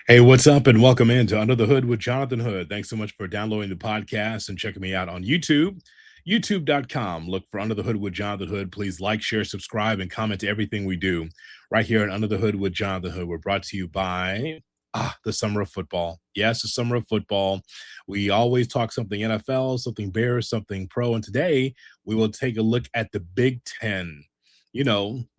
Hey, what's up? And welcome into Under the Hood with Jonathan Hood. Thanks so much for downloading the podcast and checking me out on YouTube, youtube.com. Look for Under the Hood with Jonathan Hood. Please like, share, subscribe, and comment to everything we do right here at Under the Hood with Jonathan Hood. We're brought to you by the summer of football. Yes, the summer of football. We always talk something NFL, something Bears, something pro. And today we will take a look at the Big Ten.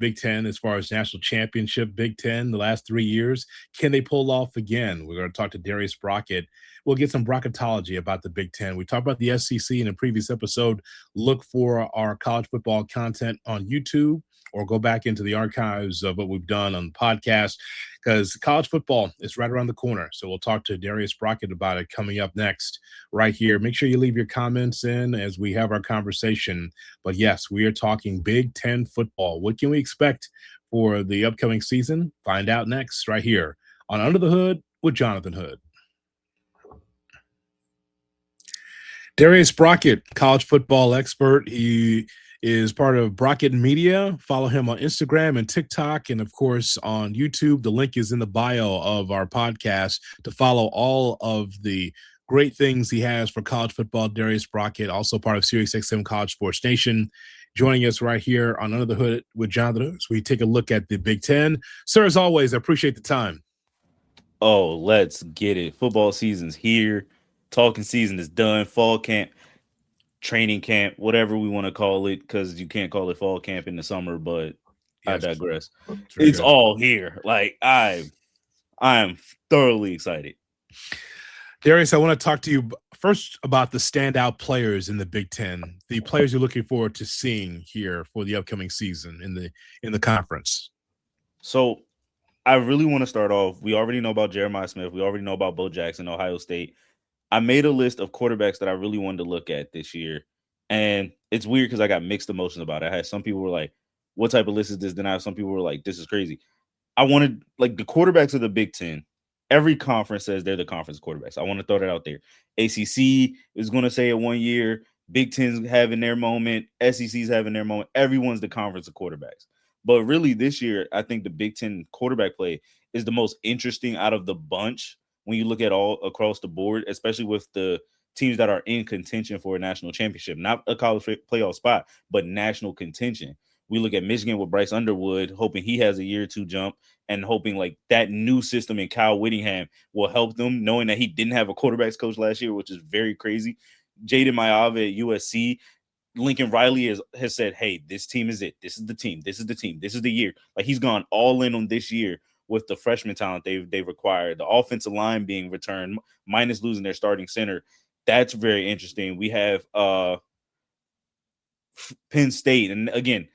Big Ten as far as national championship, Big Ten, the last 3 years. Can they pull off again? We're going to talk to Darius Brockett. We'll get some bracketology about the Big Ten. We talked about the SEC in a previous episode. Look for our college football content on YouTube or go back into the archives of what we've done on the podcast because college football is right around the corner. So we'll talk to Darius Brockett about it coming up next right here. Make sure you leave your comments in as we have our conversation. But yes, we are talking Big Ten football. What can we expect for the upcoming season? Find out next right here on Under the Hood with Jonathan Hood. Darius Brockett, college football expert. He is part of Brockett Media. Follow him on Instagram and TikTok, and of course on YouTube. The link is in the bio of our podcast to follow all of the great things he has for college football. Darius Brockett, also part of SiriusXM College Sports Nation, joining us right here on Under the Hood with Jonathan. So we take a look at the Big Ten. Sir, as always, I appreciate the time. Oh, let's get it. Football season's here. Talking season is done. Fall camp, training camp, whatever we want to call it, because you can't call it fall camp in the summer, but I Yes, digress. very It's good. all here. Like I'm thoroughly excited. Darius, I want to talk to you first about the standout players in the Big Ten, the players you're looking forward to seeing here for the upcoming season in the conference. So I really want to start off. We already know about Jeremiah Smith. We already know about Bo Jackson, Ohio State. I made a list of quarterbacks that I really wanted to look at this year. And it's weird because I got mixed emotions about it. I had some people were like, what type of list is this? Then I have some people were like, this is crazy. I wanted like the quarterbacks of the Big Ten. Every conference says they're the conference quarterbacks. I want to throw that out there. ACC is going to say it 1 year. Big Ten's having their moment. SEC's having their moment. Everyone's the conference of quarterbacks. But really, this year, I think the Big Ten quarterback play is the most interesting out of the bunch when you look at all across the board, especially with the teams that are in contention for a national championship, not a college playoff spot, but national contention. We look at Michigan with Bryce Underwood, hoping he has a year or two jump and hoping like that new system in Kyle Whittingham will help them, knowing that he didn't have a quarterbacks coach last year, which is very crazy. Jaden Mayave at USC, Lincoln Riley has said, hey, this team is it. This is the team. This is the team. This is the year. Like he's gone all in on this year with the freshman talent they've required. The offensive line being returned, minus losing their starting center. That's very interesting. We have Penn State. And again,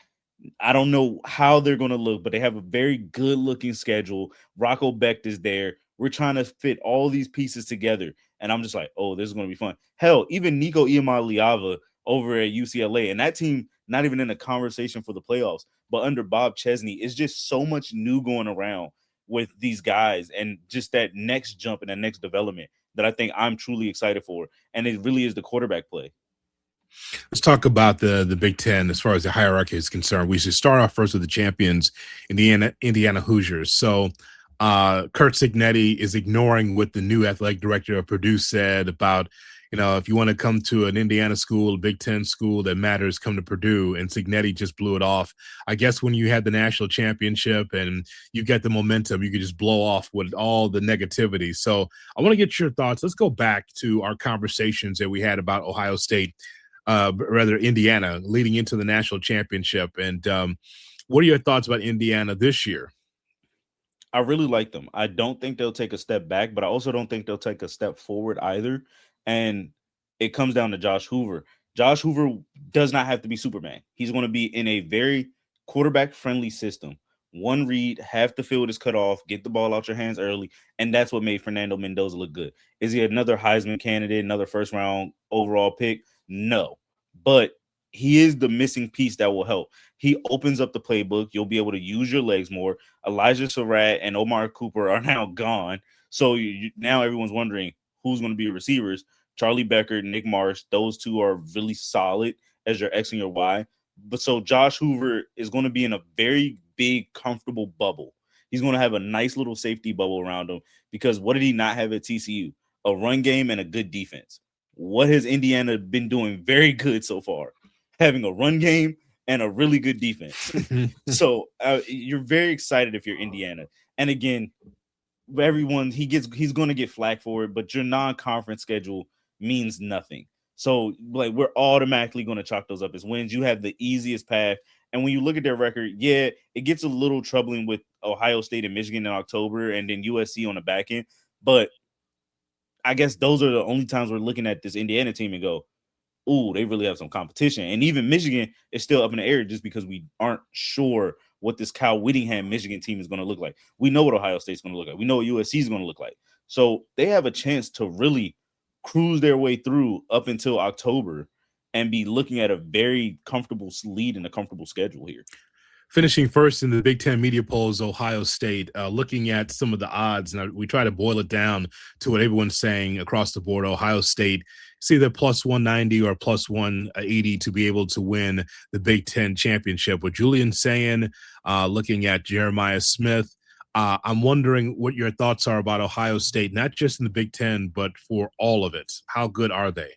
I don't know how they're going to look, but they have a very good looking schedule. Rocco Becht is there. We're trying to fit all these pieces together. And I'm just like, oh, this is going to be fun. Hell, even Nico Iamaleava over at UCLA, and that team not even in the conversation for the playoffs, but under Bob Chesney, is just so much new going around with these guys and just that next jump and that next development that I think I'm truly excited for. And it really is the quarterback play. Let's talk about the Big Ten as far as the hierarchy is concerned. We should start off first with the champions, Indiana Hoosiers. So Kurt Cignetti is ignoring what the new athletic director of Purdue said about, if you want to come to an Indiana school, a Big Ten school that matters, come to Purdue. And Cignetti just blew it off. I guess when you had the national championship and you get the momentum, you could just blow off with all the negativity. So I want to get your thoughts. Let's go back to our conversations that we had about Ohio State, rather Indiana, leading into the national championship. And what are your thoughts about Indiana this year? I really like them. I don't think they'll take a step back, but I also don't think they'll take a step forward either. And it comes down to Josh Hoover. Josh Hoover does not have to be Superman. He's going to be in a very quarterback-friendly system. One read, half the field is cut off, get the ball out your hands early, and that's what made Fernando Mendoza look good. Is he another Heisman candidate, another first-round overall pick? No. But he is the missing piece that will help. He opens up the playbook. You'll be able to use your legs more. Elijah Surratt and Omar Cooper are now gone. So now everyone's wondering who's going to be receivers. Charlie Becker, Nick Marsh, those two are really solid as your X and your Y. But so Josh Hoover is going to be in a very big, comfortable bubble. He's going to have a nice little safety bubble around him because what did he not have at TCU? A run game and a good defense. What has Indiana been doing very good so far? Having a run game and a really good defense. So you're very excited if you're Indiana. And again, everyone he's going to get flack for it, but your non-conference schedule means nothing. So like we're automatically going to chalk those up as wins. You have the easiest path. And when you look at their record, yeah, it gets a little troubling with Ohio State and Michigan in October and then USC on the back end. But I guess those are the only times we're looking at this Indiana team and go, ooh, they really have some competition. And even Michigan is still up in the air just because we aren't sure what this Kyle Whittingham Michigan team is going to look like. We know what Ohio State's going to look like. We know what USC is going to look like. So they have a chance to really cruise their way through up until October and be looking at a very comfortable lead and a comfortable schedule here. Finishing first in the Big Ten media polls, Ohio State, looking at some of the odds. Now, we try to boil it down to what everyone's saying across the board. Ohio State, see either plus 190 or plus 180 to be able to win the Big Ten championship. With Julian saying, looking at Jeremiah Smith, I'm wondering what your thoughts are about Ohio State, not just in the Big Ten, but for all of it. How good are they?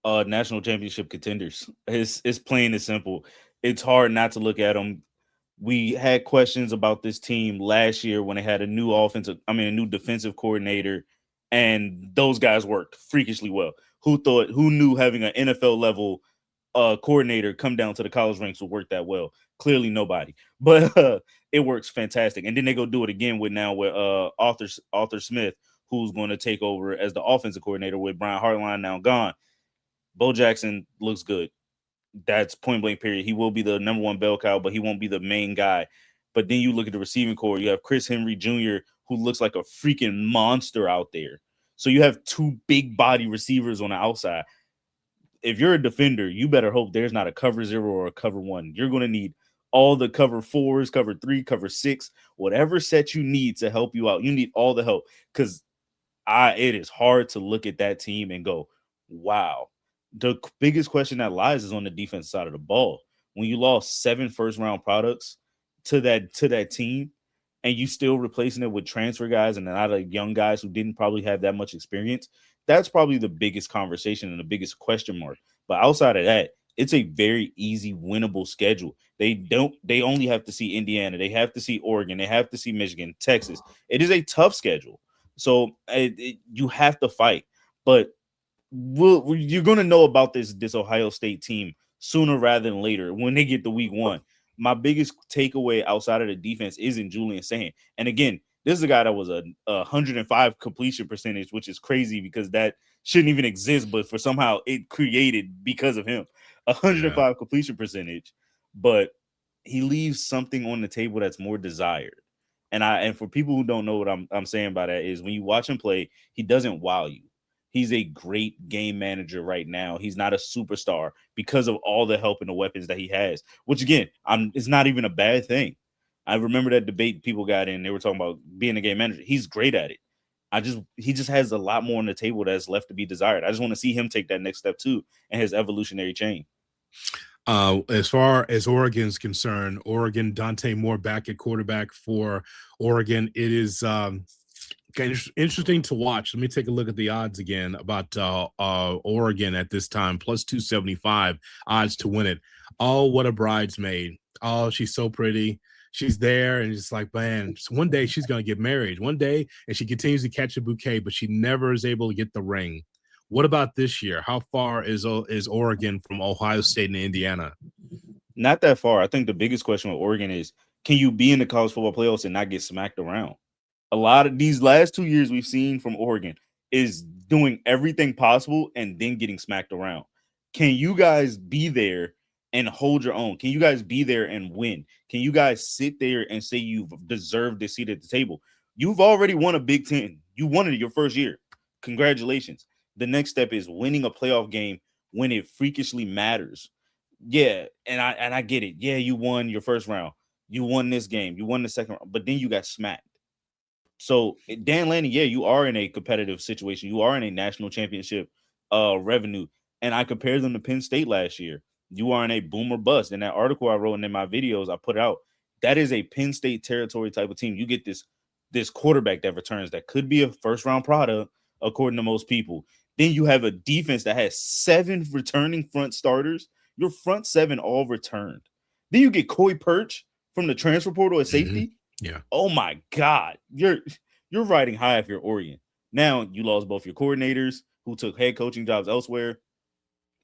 National championship contenders. It's plain and simple. It's hard not to look at them. We had questions about this team last year when they had a new new defensive coordinator, and those guys worked freakishly well. Who knew having an NFL level coordinator come down to the college ranks would work that well? Clearly nobody, but it works fantastic. And then they go do it again with Arthur Smith, who's going to take over as the offensive coordinator with Brian Hartline now gone. Bo Jackson looks good. That's point blank period. He will be the number one bell cow, but he won't be the main guy. But then you look at the receiving core. You have Chris Henry Jr., who looks like a freaking monster out there. So you have two big body receivers on the outside. If you're a defender, you better hope there's not a cover 0 or a cover 1. You're going to need all the cover 4s, cover 3, cover 6, whatever set you need to help you out. You need all the help because it is hard to look at that team and go, wow. The biggest question that lies is on the defense side of the ball. When you lost 7 first-round products to that team, and you still replacing it with transfer guys and a lot of young guys who didn't probably have that much experience, that's probably the biggest conversation and the biggest question mark. But outside of that, it's a very easy, winnable schedule. They only have to see Indiana. They have to see Oregon. They have to see Michigan, Texas. It is a tough schedule. So you have to fight. But you're going to know about this Ohio State team sooner rather than later when they get to week 1. My biggest takeaway outside of the defense isn't Julian saying. And again, this is a guy that was a 105 completion percentage, which is crazy because that shouldn't even exist, but for somehow it created because of him. 105 completion percentage, but he leaves something on the table that's more desired. And for people who don't know what I'm saying by that is when you watch him play, he doesn't wow you. He's a great game manager right now. He's not a superstar because of all the help and the weapons that he has, which again, it's not even a bad thing. I remember that debate people got in. They were talking about being a game manager. He's great at it. He just has a lot more on the table that's left to be desired. I just want to see him take that next step too in his evolutionary chain. As far as Oregon's concerned, Oregon, Dante Moore back at quarterback for Oregon. It is interesting to watch. Let me take a look at the odds again about Oregon at this time, plus 275 odds to win it. Oh, what a bridesmaid. Oh, she's so pretty. She's there, and it's like, man, one day she's going to get married. One day, and she continues to catch a bouquet, but she never is able to get the ring. What about this year? How far is Oregon from Ohio State and Indiana? Not that far. I think the biggest question with Oregon is, can you be in the college football playoffs and not get smacked around? A lot of these last 2 years we've seen from Oregon is doing everything possible and then getting smacked around. Can you guys be there and hold your own? Can you guys be there and win? Can you guys sit there and say you've deserved a seat at the table? You've already won a Big Ten. You won it your first year. Congratulations. The next step is winning a playoff game when it freakishly matters. Yeah, and I get it. Yeah, you won your first round. You won this game. You won the second round, but then you got smacked. So Dan Lanning, yeah, you are in a competitive situation. You are in a national championship revenue. And I compared them to Penn State last year. You are in a boom or bust. In that article I wrote and in my videos I put out, that is a Penn State territory type of team. You get this quarterback that returns that could be a first round product according to most people. Then you have a defense that has 7 returning front starters. Your front 7 all returned. Then you get Coy Perch from the transfer portal at safety. Yeah. Oh my God. You're riding high if you're Oregon. Now you lost both your coordinators who took head coaching jobs elsewhere,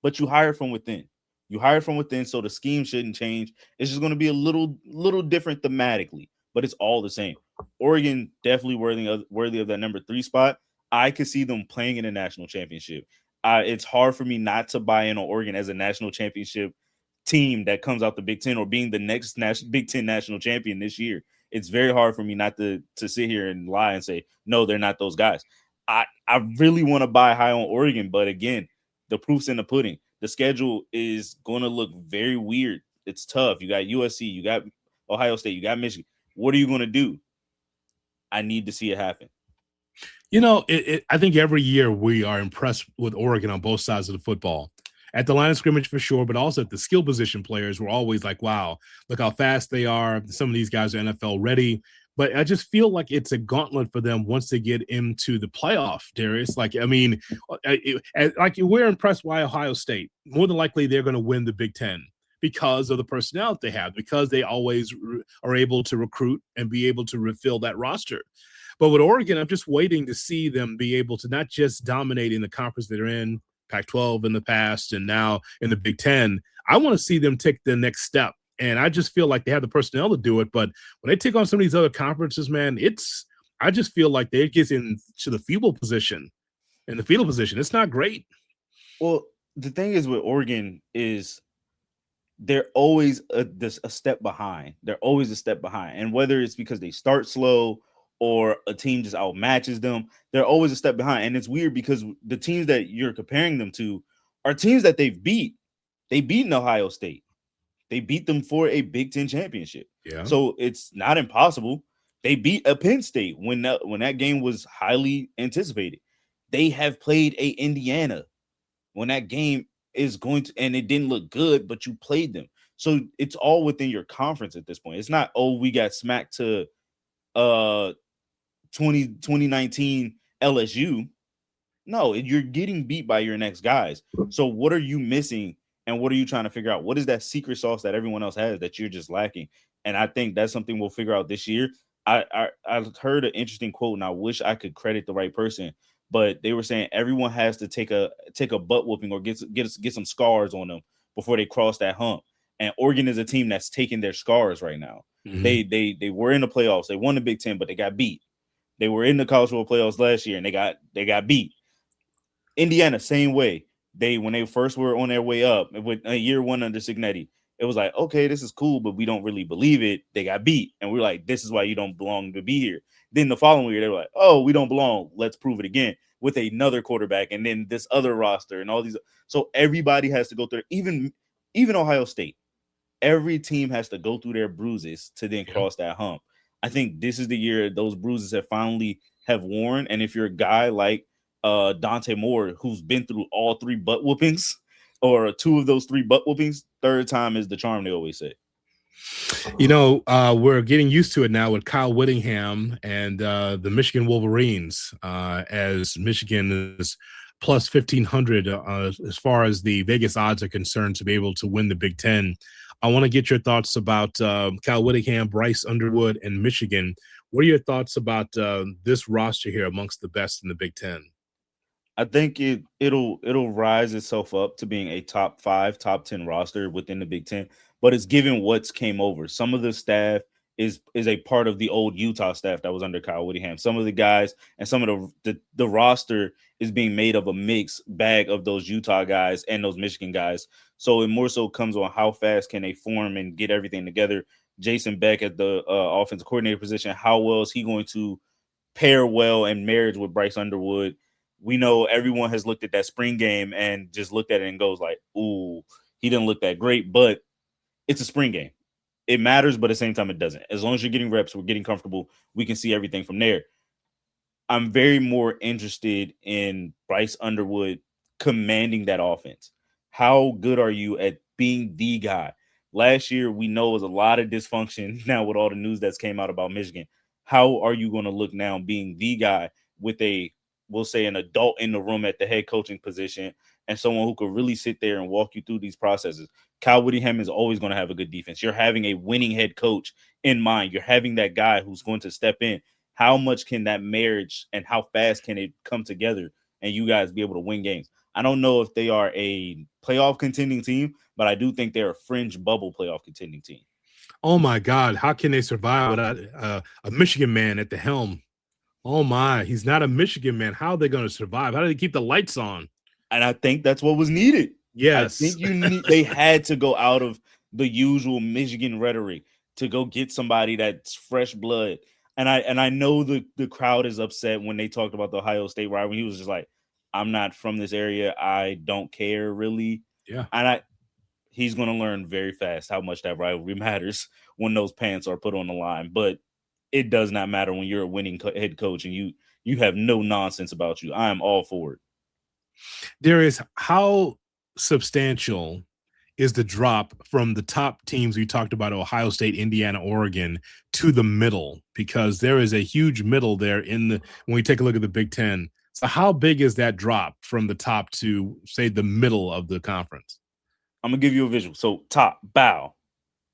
but you hired from within. You hired from within, so the scheme shouldn't change. It's just going to be a little different thematically, but it's all the same. Oregon definitely worthy of that number 3 spot. I could see them playing in a national championship. It's hard for me not to buy in on Oregon as a national championship team that comes out the Big Ten or being the next Big Ten national champion this year. It's very hard for me not to sit here and lie and say, no, they're not those guys. I really want to buy high on Oregon, but again, the proof's in the pudding. The schedule is going to look very weird. It's tough. You got USC, you got Ohio State, you got Michigan. What are you going to do? I need to see it happen. I think every year we are impressed with Oregon on both sides of the football. At the line of scrimmage for sure, but also at the skill position players, we're always like, wow, look how fast they are. Some of these guys are NFL ready. But I just feel like it's a gauntlet for them once they get into the playoff, Darius. We're impressed by Ohio State. More than likely, they're going to win the Big Ten because of the personnel that they have, because they always are able to recruit and be able to refill that roster. But with Oregon, I'm just waiting to see them be able to not just dominate in the conference that they're in, Pac-12 in the past, and now in the Big Ten. I want to see them take the next step. And I just feel like they have the personnel to do it. But when they take on some of these other conferences, man, I just feel like they get into the fetal position. In the fetal position, it's not great. Well, the thing is with Oregon is they're always a step behind. They're always a step behind. And whether it's because they start slow or a team just outmatches them, they're always a step behind. And it's weird because the teams that you're comparing them to are teams that they've beat. They beat Ohio State. They beat them for a Big Ten championship. Yeah. So it's not impossible. They beat a Penn State when that game was highly anticipated. They have played a Indiana when that game is going to, and it didn't look good, but you played them. So it's all within your conference at this point. It's not, oh, we got smacked to 2019 LSU. No, you're getting beat by your next guys. So what are you missing? And what are you trying to figure out? What is that secret sauce that everyone else has that you're just lacking? And I think that's something we'll figure out this year. I heard an interesting quote, and I wish I could credit the right person, but they were saying everyone has to take a butt whooping or get some scars on them before they cross that hump. And Oregon is a team that's taking their scars right now. Mm-hmm. They were in the playoffs. They won the Big Ten, but they got beat. They were in the college football playoffs last year, and they got beat. Indiana, same way. When they first were on their way up with a year 1 under Cignetti, it was like, okay, this is cool, but we don't really believe it. They got beat. And we're like, this is why you don't belong to be here. Then the following year, they were like, oh, we don't belong. Let's prove it again with another quarterback and then this other roster and all these. So everybody has to go through, even Ohio State. Every team has to go through their bruises to then cross that hump. I think this is the year those bruises have worn. And if you're a guy like Dante Moore, who's been through all 3 butt whoopings or 2 of those 3 butt whoopings, 3rd time is the charm, they always say. We're getting used to it now with Kyle Whittingham and the Michigan Wolverines, as Michigan is plus 1,500 as far as the Vegas odds are concerned to be able to win the Big Ten. I want to get your thoughts about Kyle Whittingham, Bryce Underwood, and Michigan. What are your thoughts about this roster here amongst the best in the Big Ten? I think it'll rise itself up to being a top 5, top 10 roster within the Big Ten, but it's given what's came over. Some of the staff is a part of the old Utah staff that was under Kyle Whittingham. Some of the guys and some of the roster is being made of a mixed bag of those Utah guys and those Michigan guys. So it more so comes on how fast can they form and get everything together. Jason Beck at the offensive coordinator position, how well is he going to pair well in marriage with Bryce Underwood? We know everyone has looked at that spring game and just looked at it and goes like, ooh, he didn't look that great, but it's a spring game. It matters, but at the same time, it doesn't. As long as you're getting reps, we're getting comfortable, we can see everything from there. I'm very more interested in Bryce Underwood commanding that offense. How good are you at being the guy? Last year, we know was a lot of dysfunction now with all the news that's came out about Michigan. How are you going to look now being the guy with we'll say an adult in the room at the head coaching position and someone who could really sit there and walk you through these processes? Kyle Whittingham is always going to have a good defense. You're having a winning head coach in mind. You're having that guy who's going to step in. How much can that marriage and how fast can it come together and you guys be able to win games? I don't know if they are a playoff contending team, but I do think they're a fringe bubble playoff contending team. Oh my God, how can they survive without a Michigan man at the helm? Oh my, he's not a Michigan man. How are they going to survive? How do they keep the lights on? And I think that's what was needed. Yes. I think they had to go out of the usual Michigan rhetoric to go get somebody that's fresh blood. And I know the crowd is upset when they talked about the Ohio State rivalry. He was just like, I'm not from this area. I don't care really. Yeah. And he's going to learn very fast how much that rivalry matters when those pants are put on the line. But it does not matter when you're a winning head coach and you have no nonsense about you. I am all for it. Darius, how substantial is the drop from the top teams we talked about, Ohio State, Indiana, Oregon, to the middle? Because there is a huge middle there when we take a look at the Big Ten. So how big is that drop from the top to, say, the middle of the conference? I'm going to give you a visual. So top, bow,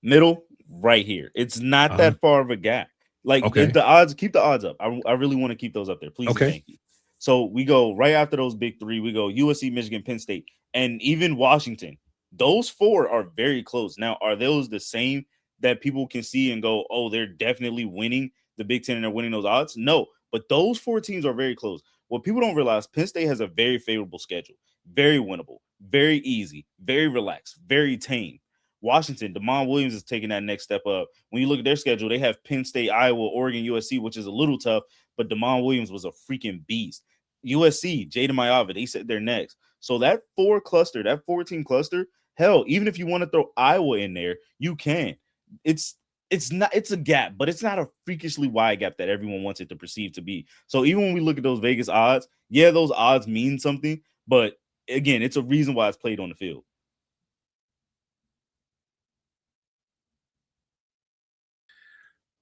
middle, right here. It's not that far of a gap. Like the odds, keep the odds up. I really want to keep those up there. Please and thank you. So we go right after those big three. We go USC, Michigan, Penn State, and even Washington. Those four are very close. Now, are those the same that people can see and go, oh, they're definitely winning the Big Ten and they're winning those odds? No, but those four teams are very close. What people don't realize, Penn State has a very favorable schedule, very winnable, very easy, very relaxed, very tame. Washington, DeMond Williams is taking that next step up. When you look at their schedule, they have Penn State, Iowa, Oregon, USC, which is a little tough, but DeMond Williams was a freaking beast. USC, Jaden Mayavid, they said they're next. So that 4-team cluster, hell, even if you want to throw Iowa in there, you can. It's a gap, but it's not a freakishly wide gap that everyone wants it to perceive to be. So even when we look at those Vegas odds, yeah, those odds mean something, but again, it's a reason why it's played on the field.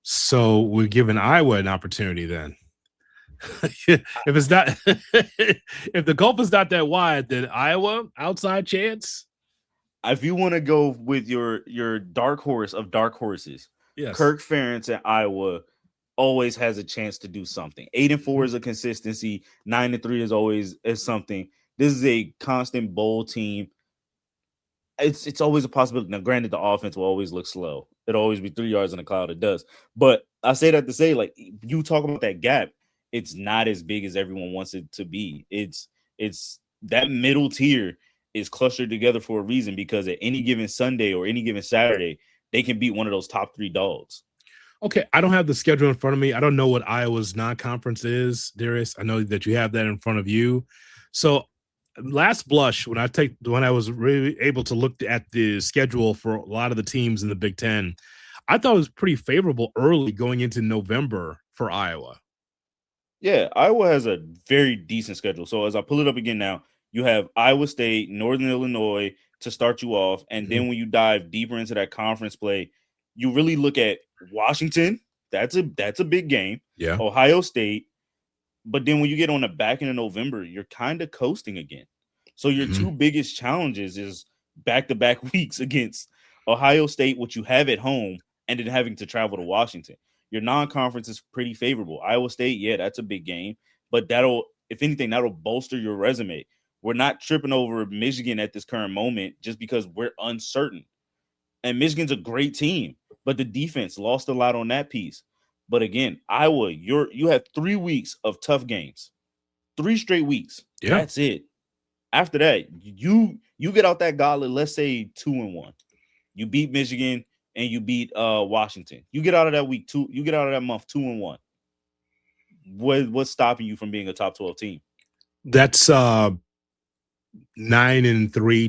So we're giving Iowa an opportunity then. If it's not, if the gulf is not that wide, then Iowa outside chance. If you want to go with your dark horse of dark horses, yes, Kirk Ferentz at Iowa always has a chance to do something. 8-4 is a consistency. 9-3 is something. This is a constant bowl team. It's always a possibility. Now, granted, the offense will always look slow. It'll always be 3 yards in the cloud. It does. But I say that to say, like, you talk about that gap, it's not as big as everyone wants it to be. It's that middle tier is clustered together for a reason, because at any given Sunday or any given Saturday, they can beat one of those top three dogs. Okay, I don't have the schedule in front of me. I don't know what Iowa's non-conference is, Darius. I know that you have that in front of you. So last blush, when I was really able to look at the schedule for a lot of the teams in the Big Ten, I thought it was pretty favorable early going into November for Iowa. Yeah, Iowa has a very decent schedule. So as I pull it up again now, you have Iowa State, Northern Illinois to start you off. And then when you dive deeper into that conference play, you really look at Washington. That's a big game. Yeah. Ohio State. But then when you get on the back end of November, you're kind of coasting again. So your two biggest challenges is back-to-back weeks against Ohio State, which you have at home, and then having to travel to Washington. Your non-conference is pretty favorable. Iowa State, yeah, that's a big game. But if anything, that'll bolster your resume. We're not tripping over Michigan at this current moment just because we're uncertain. And Michigan's a great team, but the defense lost a lot on that piece. But again, Iowa, you have 3 weeks of tough games, 3 straight weeks. Yeah. That's it. After that, you get out that gauntlet, let's say 2-1. You beat Michigan and you beat Washington. You get out of that week 2. You get out of that month 2-1. What's stopping you from being a top 12 team? That's 9-3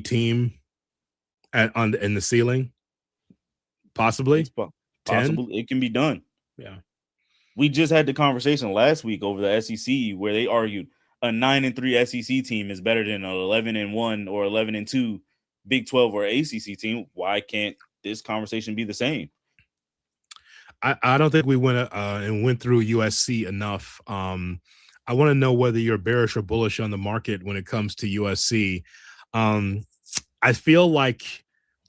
team in the ceiling. Possibly. It's possible. It can be done. Yeah. We just had the conversation last week over the SEC where they argued a 9-3 SEC team is better than an 11-1 or 11-2 Big 12 or ACC team. Why can't this conversation be the same? I don't think we went and went through USC enough. I want to know whether you're bearish or bullish on the market when it comes to USC. Um, I feel like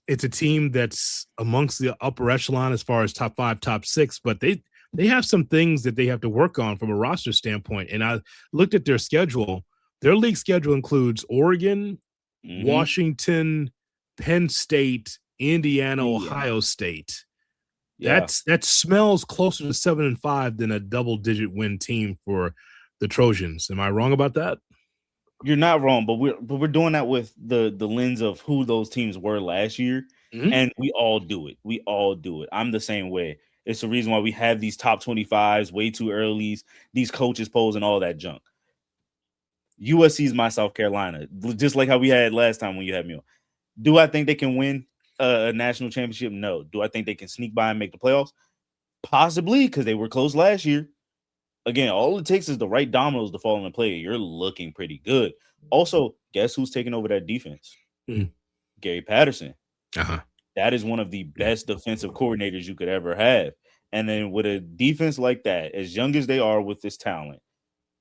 it's a team that's amongst the upper echelon as far as top 5, top 6, but they have some things that they have to work on from a roster standpoint. And I looked at their schedule. Their league schedule includes Oregon, Washington, Penn State, Indiana, Ohio State. Yeah. That smells closer to 7-5 than a double-digit win team for the Trojans. Am I wrong about that? You're not wrong, but we're doing that with the lens of who those teams were last year, and we all do it. We all do it. I'm the same way. It's the reason why we have these top 25s way too early, these coaches polls and all that junk. USC is my South Carolina, just like how we had last time when you had me on. Do I think they can win a national championship? No. Do I think they can sneak by and make the playoffs? Possibly, because they were close last year. Again, all it takes is the right dominoes to fall into play. You're looking pretty good. Also, guess who's taking over that defense? Gary Patterson. That is one of the best defensive coordinators you could ever have. And then with a defense like that, as young as they are with this talent,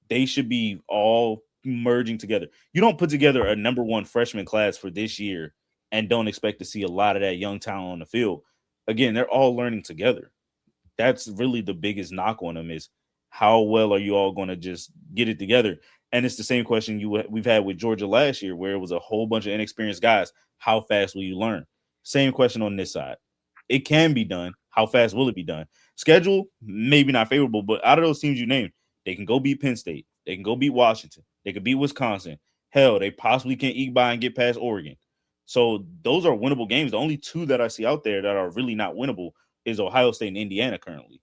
they should be all merging together. You don't put together a number 1 freshman class for this year and don't expect to see a lot of that young talent on the field. Again, they're all learning together. That's really the biggest knock on them, is how well are you all going to just get it together? And it's the same question we've had with Georgia last year, where it was a whole bunch of inexperienced guys. How fast will you learn? Same question on this side. It can be done. How fast will it be done? Schedule, maybe not favorable, but out of those teams you named, they can go beat Penn State. They can go beat Washington. They can beat Wisconsin. Hell, they possibly can eke by and get past Oregon. So those are winnable games. The only 2 that I see out there that are really not winnable is Ohio State and Indiana currently.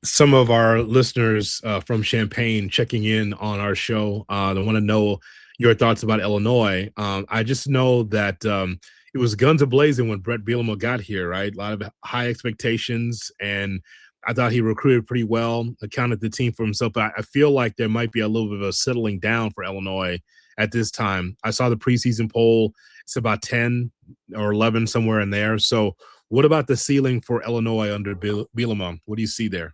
Some of our listeners from Champaign checking in on our show. They want to know your thoughts about Illinois. I just know that it was guns a-blazing when Brett Bielema got here, right? A lot of high expectations, and I thought he recruited pretty well, accounted the team for himself. But I feel like there might be a little bit of a settling down for Illinois at this time. I saw the preseason poll. It's about 10 or 11, somewhere in there. So what about the ceiling for Illinois under Bielema? What do you see there?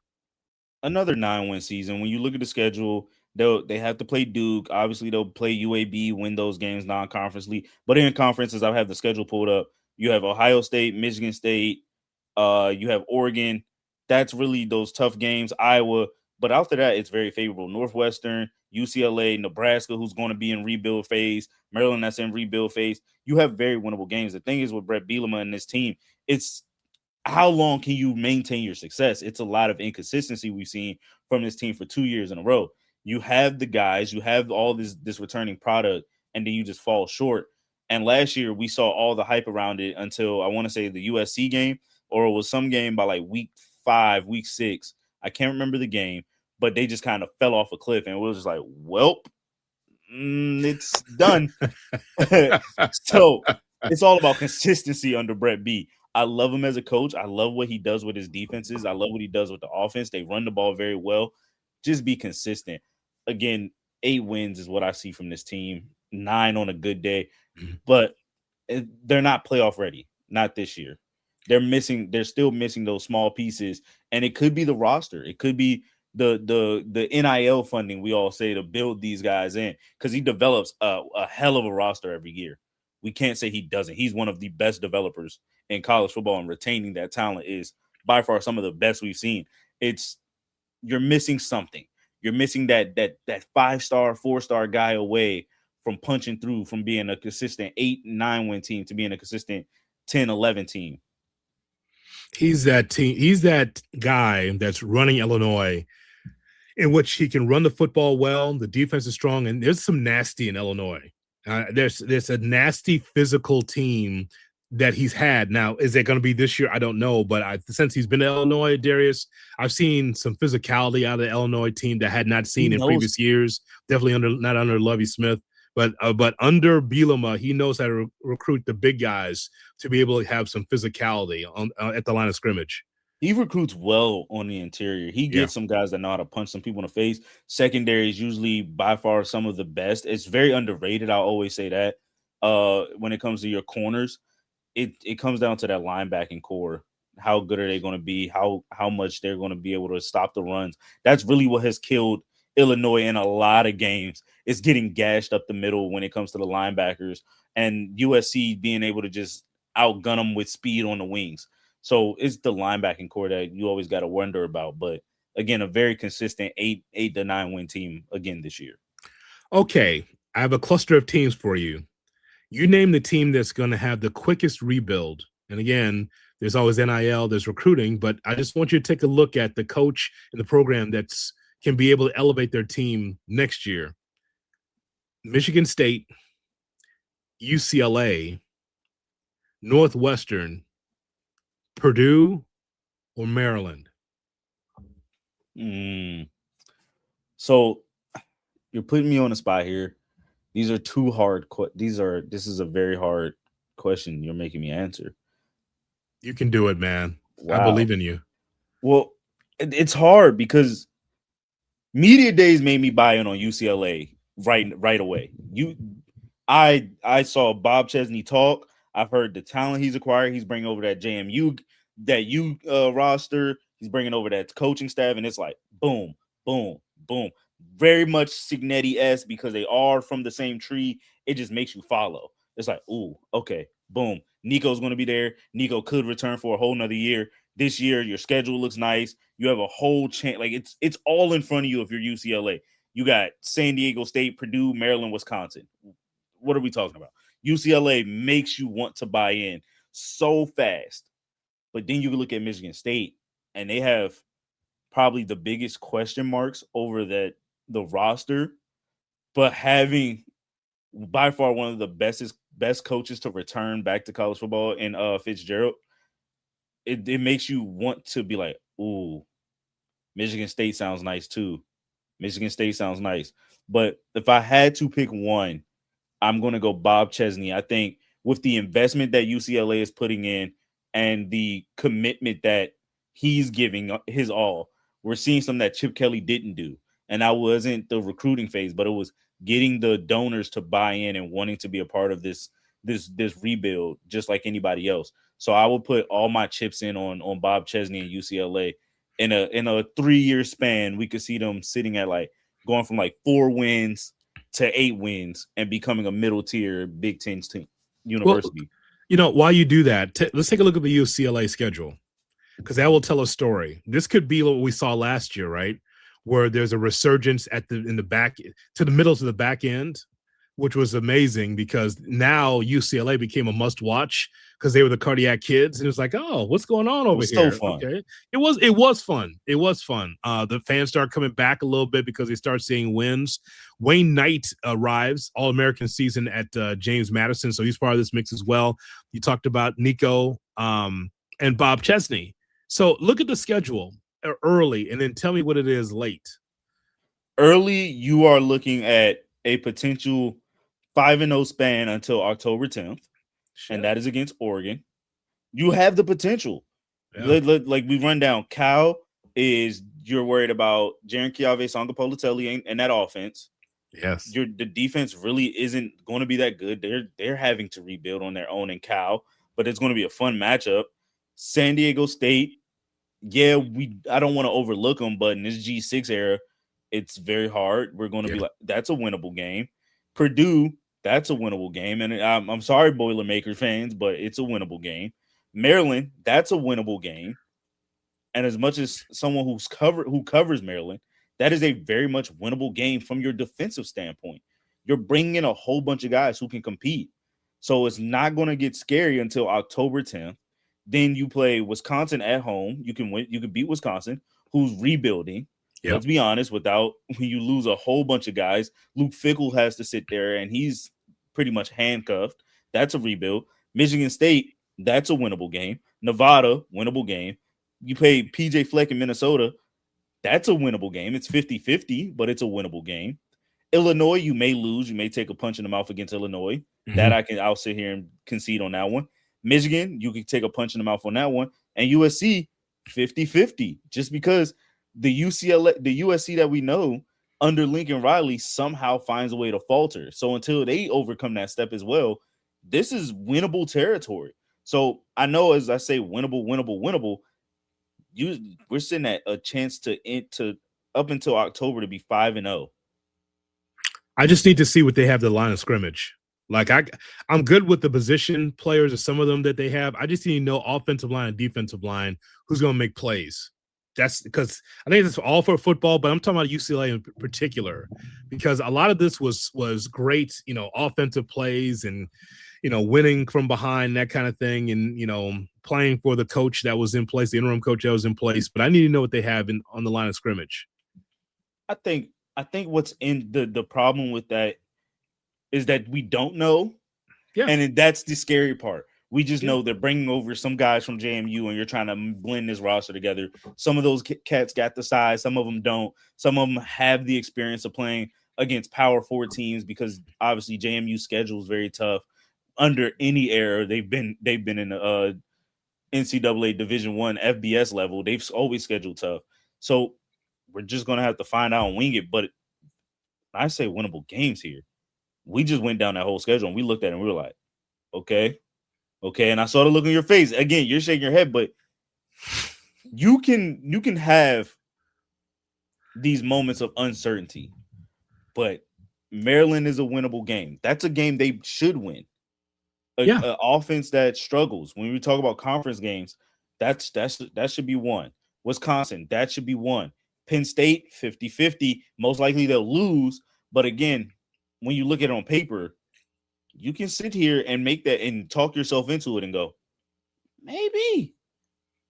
Another 9-win season. When you look at the schedule, they have to play Duke. Obviously, they'll play UAB, win those games non-conferencely. But in conferences, I have the schedule pulled up. You have Ohio State, Michigan State. You have Oregon. That's really those tough games. Iowa. But after that, it's very favorable. Northwestern, UCLA, Nebraska, who's going to be in rebuild phase. Maryland, that's in rebuild phase. You have very winnable games. The thing is with Brett Bielema and this team, it's how long can you maintain your success? It's a lot of inconsistency we've seen from this team for 2 years in a row. You have the guys, you have all this returning product, and then you just fall short. And last year, we saw all the hype around it until I want to say the USC game, or it was some game by like week 5, week 6. I can't remember the game, but they just kind of fell off a cliff, and it was just like, welp, it's done. So it's all about consistency under Brett B. I love him as a coach. I love what he does with his defenses. I love what he does with the offense. They run the ball very well. Just be consistent. Again, 8 wins is what I see from this team. 9 on a good day, but they're not playoff ready. Not this year. They're still missing those small pieces, and it could be the roster. It could be the NIL funding we all say to build these guys in, because he develops a hell of a roster every year. We can't say he doesn't. He's one of the best developers in college football, and retaining that talent is by far some of the best we've seen. You're missing something. You're missing that 5-star, 4-star guy away from punching through, from being a consistent 8-9 win team to being a consistent 10-11 team. He's that team. He's that guy that's running Illinois, in which he can run the football well. The defense is strong, and there's some nasty in Illinois. There's a nasty physical team that he's had. Now, is it going to be this year? I don't know, but since he's been to Illinois, Darius, I've seen some physicality out of the Illinois team that I had not seen in previous years. Definitely not under Lovie Smith, but under Bielema, he knows how to recruit the big guys to be able to have some physicality at the line of scrimmage. He recruits well on the interior. He gets some guys that know how to punch some people in the face. Secondary is usually by far some of the best. It's very underrated. I'll always say that when it comes to your corners. it comes down to that linebacking core. How good are they going to be? How much they're going to be able to stop the runs? That's really what has killed Illinois in a lot of games. It's getting gashed up the middle when it comes to the linebackers, and USC being able to just outgun them with speed on the wings. So it's the linebacking core that you always got to wonder about. But again, a very consistent 8 to 9 win team again this year. Okay, I have a cluster of teams for you. You name the team that's going to have the quickest rebuild. And again, there's always NIL, there's recruiting, but I just want you to take a look at the coach and the program that's can be able to elevate their team next year. Michigan State, UCLA, Northwestern, Purdue, or Maryland? So you're putting me on the spot here. These are too hard. This is a very hard question you're making me answer. You can do it, man. Wow. I believe in you. Well, it's hard because media days made me buy in on UCLA right away. I saw Bob Chesney talk. I've heard the talent he's acquired. He's bringing over that JMU, roster. He's bringing over that coaching staff, and it's like boom, boom, boom. Very much Signetti-esque because they are from the same tree. It just makes you follow. It's like, ooh, okay, boom. Nico's going to be there. Nico could return for a whole nother year. This year, your schedule looks nice. You have a whole chance. Like it's all in front of you if you're UCLA. You got San Diego State, Purdue, Maryland, Wisconsin. What are we talking about? UCLA makes you want to buy in so fast. But then you look at Michigan State, and they have probably the biggest question marks over the roster, but having by far one of the best coaches to return back to college football in Fitzgerald, it makes you want to be like, ooh, Michigan State sounds nice too. Michigan State sounds nice. But if I had to pick one, I'm going to go Bob Chesney. I think with the investment that UCLA is putting in and the commitment that he's giving his all, we're seeing something that Chip Kelly didn't do. And that wasn't the recruiting phase, but it was getting the donors to buy in and wanting to be a part of this rebuild, just like anybody else. So I will put all my chips in on Bob Chesney and UCLA. In a 3-year span, we could see them sitting at like going from like 4 wins to 8 wins and becoming a middle tier Big Ten team university. Well, while you do that, let's take a look at the UCLA schedule, because that will tell a story. This could be what we saw last year, right? Where there's a resurgence in the back to the middle to the back end, which was amazing because now UCLA became a must watch because they were the cardiac kids. And it was like, oh, what's going on over here? So fun. Okay. It was fun. It was fun. The fans start coming back a little bit because they start seeing wins. Wayne Knight arrives, All-American season at James Madison. So he's part of this mix as well. You talked about Nico and Bob Chesney. So look at the schedule early and then tell me what it is late. Early, you are looking at a potential 5-0 span until October 10th, and that is against Oregon. You have the potential. Yeah. Like we run down, Cal you're worried about Jaren Kiave, Sanga Politelli and that offense. Yes. The defense really isn't going to be that good. They're having to rebuild on their own in Cal, but it's going to be a fun matchup. San Diego State, yeah, I don't want to overlook them, but in this G6 era, it's very hard. We're going to be like, that's a winnable game. Purdue, that's a winnable game. And I'm sorry, Boilermaker fans, but it's a winnable game. Maryland, that's a winnable game. And as much as someone who covers Maryland, that is a very much winnable game from your defensive standpoint. You're bringing in a whole bunch of guys who can compete. So it's not going to get scary until October 10th. Then you play Wisconsin at home. You can win. You can beat Wisconsin, who's rebuilding. Yep. Let's be honest, when you lose a whole bunch of guys, Luke Fickell has to sit there, and he's pretty much handcuffed. That's a rebuild. Michigan State, that's a winnable game. Nevada, winnable game. You play PJ Fleck in Minnesota, that's a winnable game. It's 50-50, but it's a winnable game. Illinois, you may lose. You may take a punch in the mouth against Illinois. Mm-hmm. I'll sit here and concede on that one. Michigan, you can take a punch in the mouth on that one. And USC, 50-50, just because the USC that we know under Lincoln Riley somehow finds a way to falter. So until they overcome that step as well, this is winnable territory. So I know, as I say, winnable. We're sitting at a chance to up until October to be 5-0. I just need to see what they have the line of scrimmage. Like I'm good with the position players or some of them that they have. I just need to know offensive line and defensive line who's going to make plays. That's because I think it's all for football, but I'm talking about UCLA in particular because a lot of this was great, offensive plays and winning from behind, that kind of thing, and playing for the coach that was in place, the interim coach that was in place. But I need to know what they have on the line of scrimmage. I think what's in the problem with that is that we don't know. Yeah. And that's the scary part. We just know they're bringing over some guys from JMU and you're trying to blend this roster together. Some of those cats got the size. Some of them don't. Some of them have the experience of playing against Power 4 teams because obviously JMU's schedule is very tough. Under any era, they've been in the NCAA Division I FBS level. They've always scheduled tough. So we're just going to have to find out and wing it. But I say winnable games here. We just went down that whole schedule and we looked at it and we were like, okay. And I saw the look on your face. Again, you're shaking your head, but you can have these moments of uncertainty. But Maryland is a winnable game. That's a game they should win. An offense that struggles. When we talk about conference games, that should be one. Wisconsin, that should be one. Penn State, 50-50. Most likely they'll lose. But again, when you look at it on paper, you can sit here and make that and talk yourself into it and go, maybe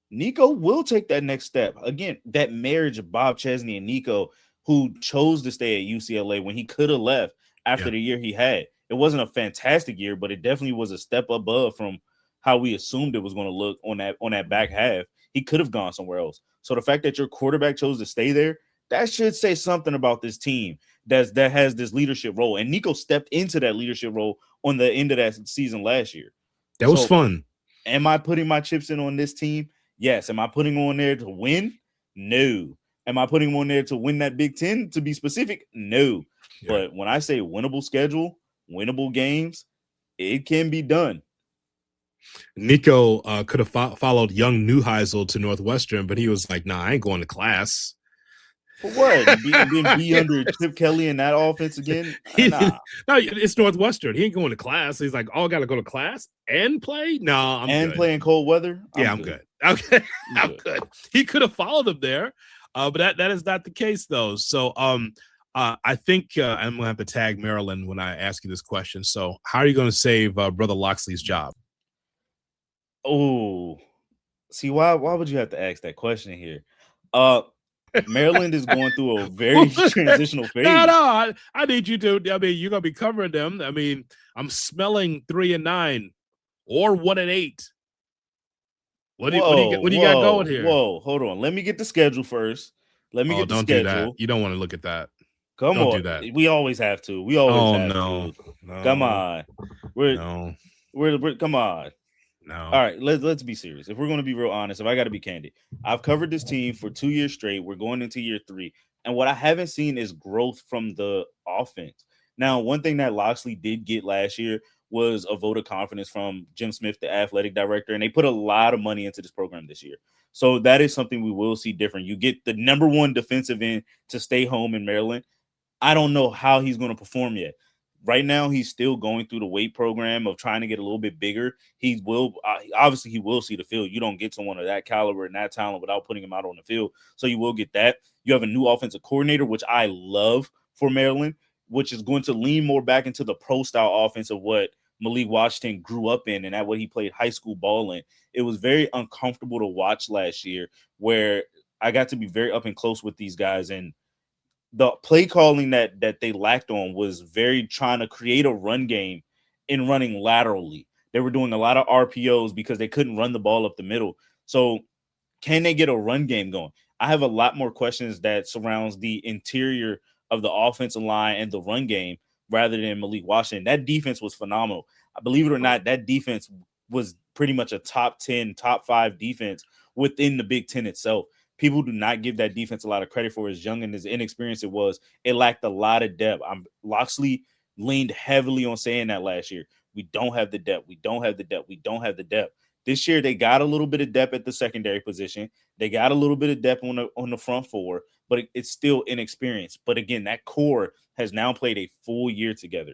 Nico will take that next step. Again, that marriage of Bob Chesney and Nico, who chose to stay at UCLA when he could have left after the year he had. It wasn't a fantastic year, but it definitely was a step above from how we assumed it was going to look on that back half. He could have gone somewhere else. So the fact that your quarterback chose to stay there, that should say something about this team that has this leadership role. And Nico stepped into that leadership role on the end of that season last year. That was fun. Am I putting my chips in on this team? Yes. Am I putting on there to win? No. Am I putting on there to win that Big Ten, to be specific? No. Yeah. But when I say winnable schedule, winnable games, it can be done. Nico could have followed young Neuheisel to Northwestern, but he was like, nah, I ain't going to class. For what? Be under Chip Kelly in that offense again? Nah. No, it's Northwestern. He ain't going to class. He's like, oh, I got to go to class and play? No, I'm good. And play in cold weather? I'm good. Okay, I'm good. He could have followed him there, but that is not the case, though. So I think I'm going to have to tag Maryland when I ask you this question. So how are you going to save Brother Loxley's job? Oh, see, why would you have to ask that question here? Maryland is going through a very transitional phase. No, I need you to. I mean, you're going to be covering them. I mean, I'm smelling 3-9 or 1-8. What do you got going here? Whoa, hold on. Let me get the schedule first. Let me get the schedule. Do that. You don't want to look at that. Don't do that. We always have to. We always have to. No. Come on. We're come on. No. All right, let's be serious. If we're going to be real honest, if I got to be candid, I've covered this team for 2 years straight. We're going into year 3. And what I haven't seen is growth from the offense. Now, one thing that Loxley did get last year was a vote of confidence from Jim Smith, the athletic director, and they put a lot of money into this program this year. So that is something we will see different. You get the number 1 defensive end to stay home in Maryland. I don't know how he's going to perform yet. Right now, he's still going through the weight program of trying to get a little bit bigger. He will see the field. You don't get someone of that caliber and that talent without putting him out on the field. So you will get that. You have a new offensive coordinator, which I love for Maryland, which is going to lean more back into the pro-style offense of what Malik Washington grew up in and at what he played high school ball in. It was very uncomfortable to watch last year where I got to be very up and close with these guys, and the play calling that they lacked on was very trying to create a run game in running laterally. They were doing a lot of RPOs because they couldn't run the ball up the middle. So can they get a run game going? I have a lot more questions that surrounds the interior of the offensive line and the run game rather than Malik Washington. That defense was phenomenal. Believe it or not, that defense was pretty much a top 10, top 5 defense within the Big Ten itself. People do not give that defense a lot of credit for as young and as inexperienced it was. It lacked a lot of depth. Loxley leaned heavily on saying that last year. we don't have the depth. We don't have the depth. We don't have the depth. This year, they got a little bit of depth at the secondary position. They got a little bit of depth on the front four, but it's still inexperienced. But again, that core has now played a full year together.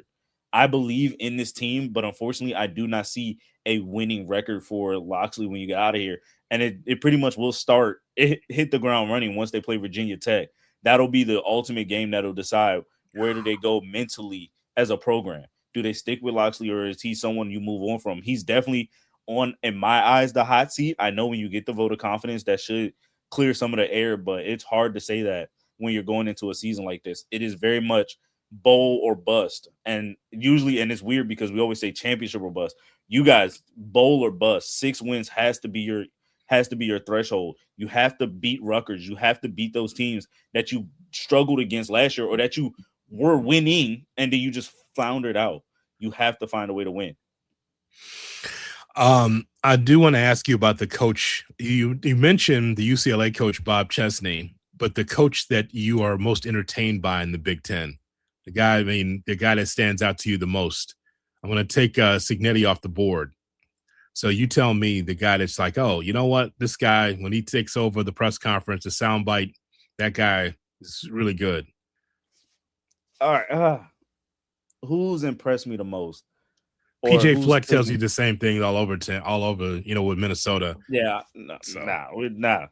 I believe in this team, but unfortunately, I do not see a winning record for Loxley when you get out of here. And it pretty much will hit the ground running once they play Virginia Tech. That'll be the ultimate game that'll decide where do they go mentally as a program. Do they stick with Loxley, or is he someone you move on from? He's definitely on, in my eyes, the hot seat. I know when you get the vote of confidence, that should clear some of the air, but it's hard to say that when you're going into a season like this. It is very much bowl or bust. And usually, and it's weird because we always say championship or bust. You guys, bowl or bust. 6 wins has to be your threshold. You have to beat Rutgers. You have to beat those teams that you struggled against last year, or that you were winning and then you just floundered out. You have to find a way to win. I do want to ask you about the coach. You mentioned the UCLA coach, Bob Chesney, but the coach that you are most entertained by in the Big Ten, the guy that stands out to you the most. I'm going to take Cignetti off the board. So you tell me the guy that's like, oh, you know what? This guy, when he takes over the press conference, the soundbite, that guy is really good. All right. Who's impressed me the most? PJ Fleck tells you the same thing all over, with Minnesota. Yeah, nah.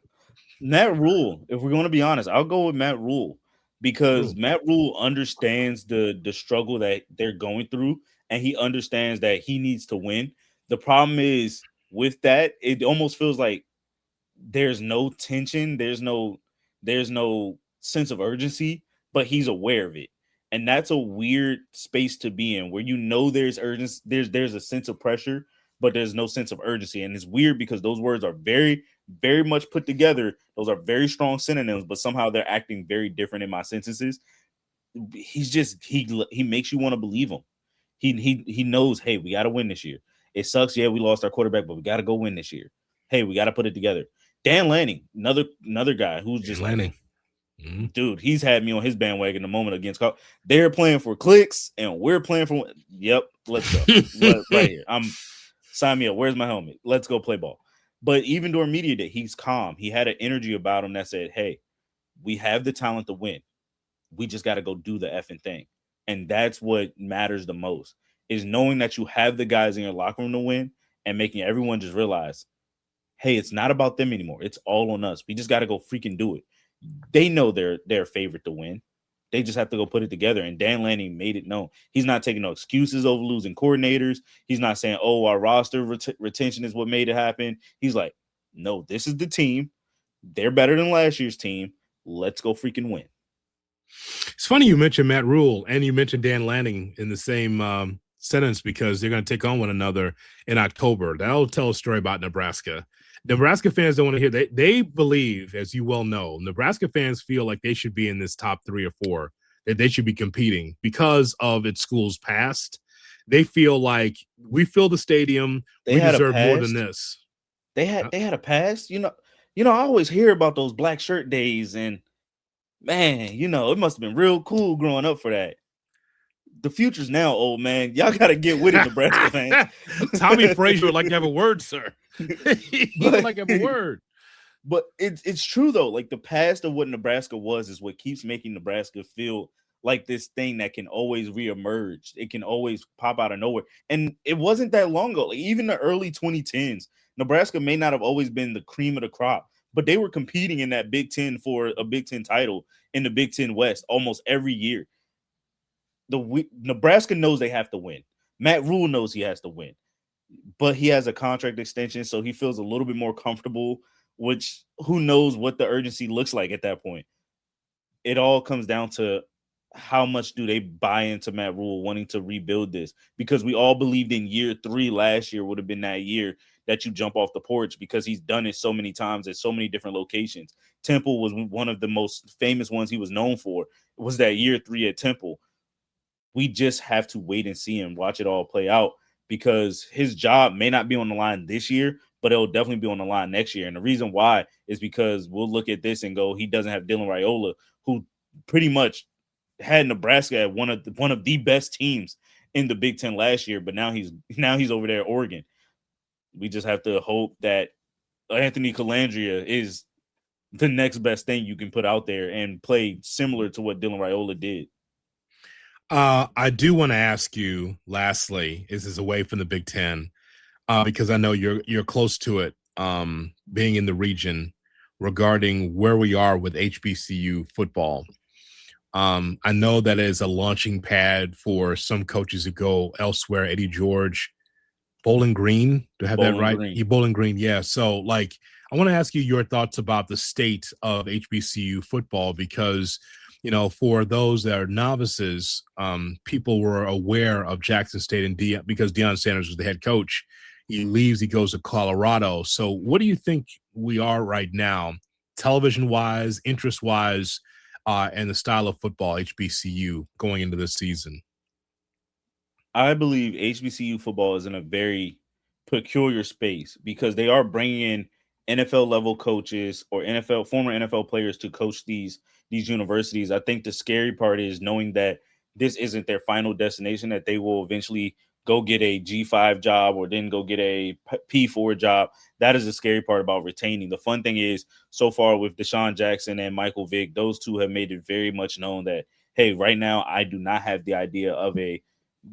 Matt Rule, if we're going to be honest, I'll go with Matt Rule because Matt Rule understands the struggle that they're going through, and he understands that he needs to win. The problem is with that, it almost feels like there's no tension, there's no sense of urgency, but he's aware of it. And that's a weird space to be in, where there's urgency, there's a sense of pressure, but there's no sense of urgency. And it's weird because those words are very, very much put together. Those are very strong synonyms, but somehow they're acting very different in my sentences. He's just he makes you want to believe him. He knows, hey, we got to win this year. It sucks, yeah, we lost our quarterback, but we got to go win this year. Hey, we got to put it together. Dan Lanning, another guy who's just Lanning. Dude, he's had me on his bandwagon the moment against Colorado. They're playing for clicks, and we're playing for. Yep, let's go. Right here. Sign me up. Where's my helmet? Let's go play ball. But even during media day, he's calm. He had an energy about him that said, hey, we have the talent to win. We just got to go do the effing thing. And that's what matters the most, is knowing that you have the guys in your locker room to win and making everyone just realize, hey, it's not about them anymore. It's all on us. We just got to go freaking do it. They know they're favorite to win. They just have to go put it together. And Dan Lanning made it known. He's not taking no excuses over losing coordinators. He's not saying, oh, our roster retention is what made it happen. He's like, no, this is the team. They're better than last year's team. Let's go freaking win. It's funny you mentioned Matt Rule and you mentioned Dan Lanning in the same sentence, because they're going to take on one another in October. That'll tell a story about Nebraska. Nebraska fans don't want to hear. They believe, as you well know, Nebraska fans feel like they should be in this top 3 or 4, that they should be competing because of its school's past. They feel like we fill the stadium. We deserve more than this. They had a past. I always hear about those black shirt days, and man, it must have been real cool growing up for that. The future's now, old man. Y'all got to get with it, Nebraska fans. Tommy Frazier would like to have a word, sir. He would like to have a word. But it's true, though. Like, the past of what Nebraska was is what keeps making Nebraska feel like this thing that can always reemerge. It can always pop out of nowhere. And it wasn't that long ago. Like, even the early 2010s, Nebraska may not have always been the cream of the crop, but they were competing in that Big Ten for a Big Ten title in the Big Ten West almost every year. Nebraska knows they have to win. Matt Rule knows he has to win, but he has a contract extension, so he feels a little bit more comfortable, which who knows what the urgency looks like at that point. It all comes down to how much do they buy into Matt Rule wanting to rebuild this, because we all believed in year 3 last year would have been that year that you jump off the porch, because he's done it so many times at so many different locations. Temple was one of the most famous ones he was known for. It was that year 3 at Temple. We just have to wait and see and watch it all play out, because his job may not be on the line this year, but it'll definitely be on the line next year. And the reason why is because we'll look at this and go, he doesn't have Dylan Raiola, who pretty much had Nebraska at one of the best teams in the Big Ten last year, but now he's over there at Oregon. We just have to hope that Anthony Colandrea is the next best thing you can put out there and play similar to what Dylan Raiola did. I do want to ask you, lastly, is this away from the Big Ten, because I know you're close to it, being in the region, regarding where we are with HBCU football. I know that is a launching pad for some coaches who go elsewhere. Eddie George, Bowling Green, do I have that Bowling right? Green. Bowling Green, yeah. So, like, I want to ask you your thoughts about the state of HBCU football, because, you know, for those that are novices, people were aware of Jackson State and because Deion Sanders was the head coach. He leaves, he goes to Colorado. So, what do you think we are right now, television wise, interest wise, and the style of football HBCU going into this season? I believe HBCU football is in a very peculiar space because they are bringing in NFL level coaches or former NFL players to coach these universities. I think the scary part is knowing that this isn't their final destination, that they will eventually go get a G5 job or then go get a P4 job. That is the scary part about retaining. The fun thing is, so far with Deshaun Jackson and Michael Vick, those two have made it very much known that, hey, right now I do not have the idea of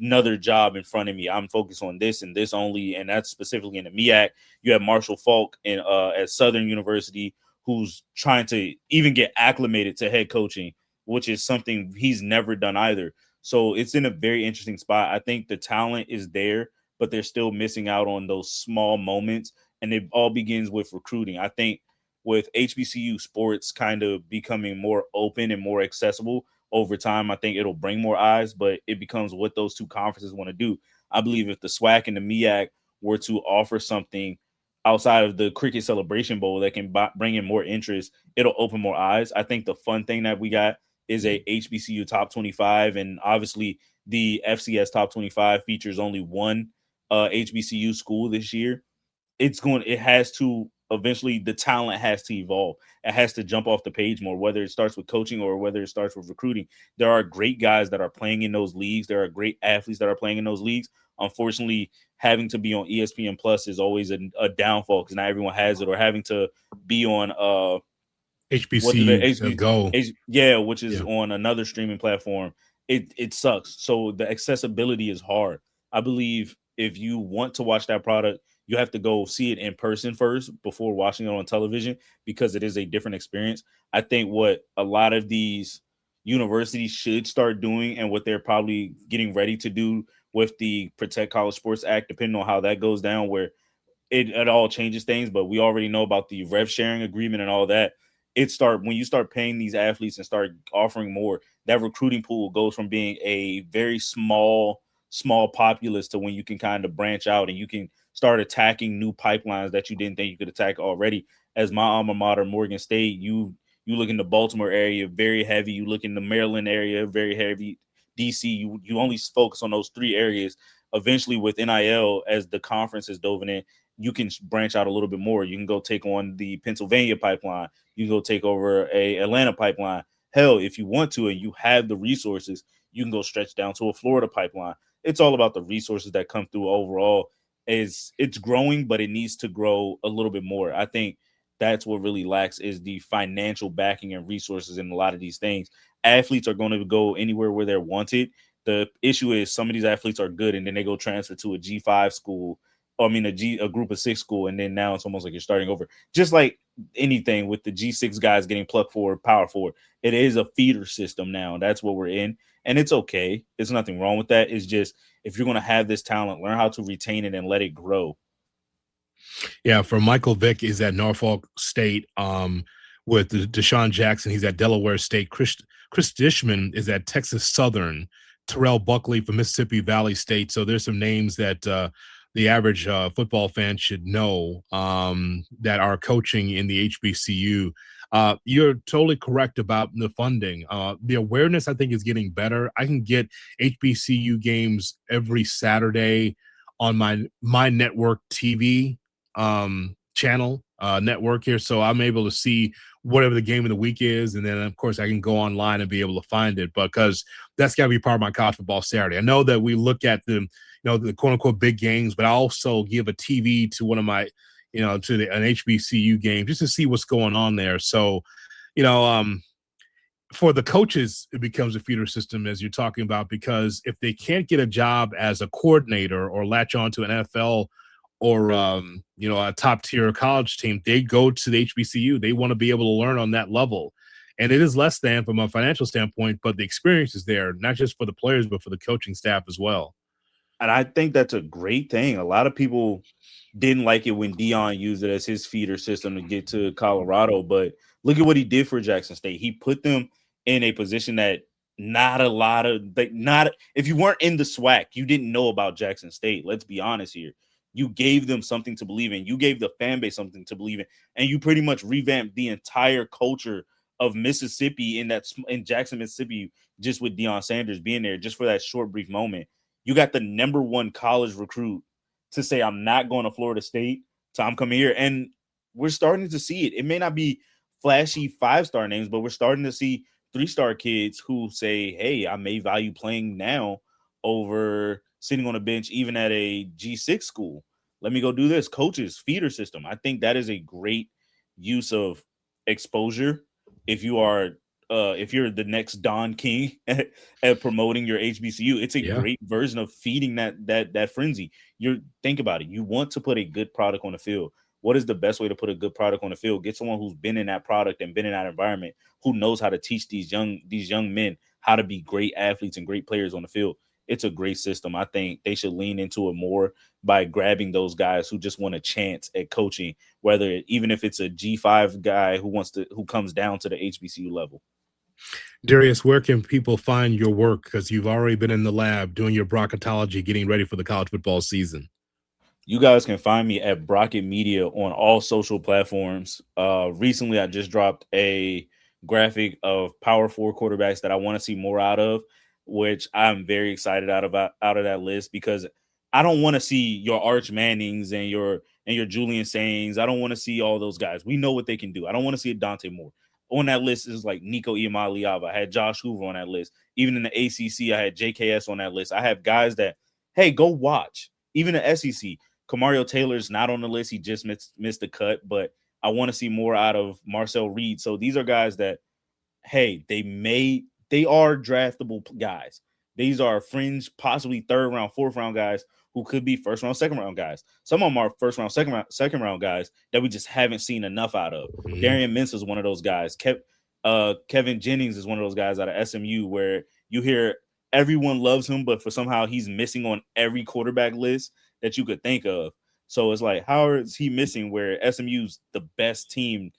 another job in front of me. I'm focused on this and this only, and that's specifically in the MEAC. You have Marshall Falk at Southern University, who's trying to even get acclimated to head coaching, which is something he's never done either. So it's in a very interesting spot. I think the talent is there, but they're still missing out on those small moments, and it all begins with recruiting. I think with HBCU sports kind of becoming more open and more accessible over time, I think it'll bring more eyes, but it becomes what those two conferences want to do. I believe if the SWAC and the MEAC were to offer something outside of the Cricket Celebration Bowl that can bring in more interest, it'll open more eyes. I think the fun thing that we got is a HBCU top 25, and obviously the FCS top 25 features only one HBCU school this year. It has to eventually, the talent has to evolve. It has to jump off the page more, whether it starts with coaching or whether it starts with recruiting. There are great guys that are playing in those leagues. There are great athletes that are playing in those leagues. Unfortunately, having to be on ESPN Plus is always a downfall because not everyone has it, or having to be on HBCU Go. which is on another streaming platform. It sucks. So the accessibility is hard. I believe if you want to watch that product, you have to go see it in person first before watching it on television, because it is a different experience. I think what a lot of these universities should start doing, and what they're probably getting ready to do with the Protect College Sports Act, depending on how that goes down, where it all changes things, but we already know about the rev sharing agreement and all that. When you start paying these athletes and start offering more, that recruiting pool goes from being a very small populace to when you can kind of branch out and you can start attacking new pipelines that you didn't think you could attack already. As my alma mater, Morgan State, you look in the Baltimore area, very heavy. You look in the Maryland area, very heavy. DC, you only focus on those three areas. Eventually, with NIL, as the conference is dove in, you can branch out a little bit more. You can go take on the Pennsylvania pipeline. You can go take over a Atlanta pipeline. Hell, if you want to and you have the resources, you can go stretch down to a Florida pipeline. It's all about the resources that come through overall. It's growing, but it needs to grow a little bit more. I think that's what really lacks, is the financial backing and resources in a lot of these things. Athletes are going to go anywhere where they're wanted. The issue is some of these athletes are good, and then they go transfer to a G5 school, a group of 6 school, and then now it's almost like you're starting over. Just like anything with the G6 guys getting plucked forward, power forward, it is a feeder system now. That's what we're in, and it's okay. There's nothing wrong with that. It's just, if you're going to have this talent, learn how to retain it and let it grow. Yeah, for Michael Vick is at Norfolk State. With Deshaun Jackson, he's at Delaware State. Chris Dishman is at Texas Southern. Terrell Buckley from Mississippi Valley State. So there's some names that the average football fan should know that are coaching in the HBCU. You're totally correct about the funding. The awareness, I think, is getting better. I can get HBCU games every Saturday on my network TV channel network here, so I'm able to see whatever the game of the week is, and then of course I can go online and be able to find it, because that's got to be part of my college football Saturday. I know that we look at the quote unquote big games, but I also give a TV to one of my, to an HBCU game just to see what's going on there. So, for the coaches, it becomes a feeder system, as you're talking about, because if they can't get a job as a coordinator or latch on to an NFL or a top tier college team, they go to the HBCU. They want to be able to learn on that level, and it is less than from a financial standpoint, but the experience is there, not just for the players but for the coaching staff as well. And I think that's a great thing. A lot of people didn't like it when Deion used it as his feeder system to get to Colorado, but look at what he did for Jackson State. He put them in a position that if you weren't in the SWAC, you didn't know about Jackson State. Let's be honest here. You gave them something to believe in. You gave the fan base something to believe in, and you pretty much revamped the entire culture of Mississippi in Jackson, Mississippi, just with Deion Sanders being there, just for that short, brief moment. You got the number one college recruit to say, I'm not going to Florida State, so I'm coming here. And we're starting to see it. It may not be flashy 5-star names, but we're starting to see 3-star kids who say, hey, I may value playing now over sitting on a bench, even at a G6 school. Let me go do this. Coaches, feeder system. I think that is a great use of exposure. If you're the next Don King at promoting your HBCU, it's a great version of feeding that frenzy. Think about it. You want to put a good product on the field. What is the best way to put a good product on the field? Get someone who's been in that product and been in that environment, who knows how to teach these young men how to be great athletes and great players on the field. It's a great system. I think they should lean into it more by grabbing those guys who just want a chance at coaching, even if it's a G5 guy who comes down to the HBCU level. Darius, where can people find your work? Because you've already been in the lab doing your Brockettology, getting ready for the college football season. You guys can find me at Brockett Media on all social platforms. Recently, I just dropped a graphic of Power 4 quarterbacks that I want to see more out of, which I'm very excited out of that list, because I don't want to see your Arch Mannings and your Julian Sains. I don't want to see all those guys. We know what they can do. I don't want to see a Dante Moore. On that list is like Nico Iamaleava. I had Josh Hoover on that list. Even in the ACC, I had JKS on that list. I have guys that, hey, go watch. Even the SEC, Kamario Taylor's not on the list. He just missed the cut, but I want to see more out of Marcel Reed. So these are guys that, hey, they are draftable guys. These are fringe, possibly 3rd round, 4th round guys who could be 1st round, 2nd round guys. Some of them are 1st round, 2nd round guys that we just haven't seen enough out of. Mm-hmm. Darian Mintz is one of those guys. Kevin Jennings is one of those guys out of SMU where you hear everyone loves him, but for somehow he's missing on every quarterback list that you could think of. So it's like, how is he missing where SMU's the best team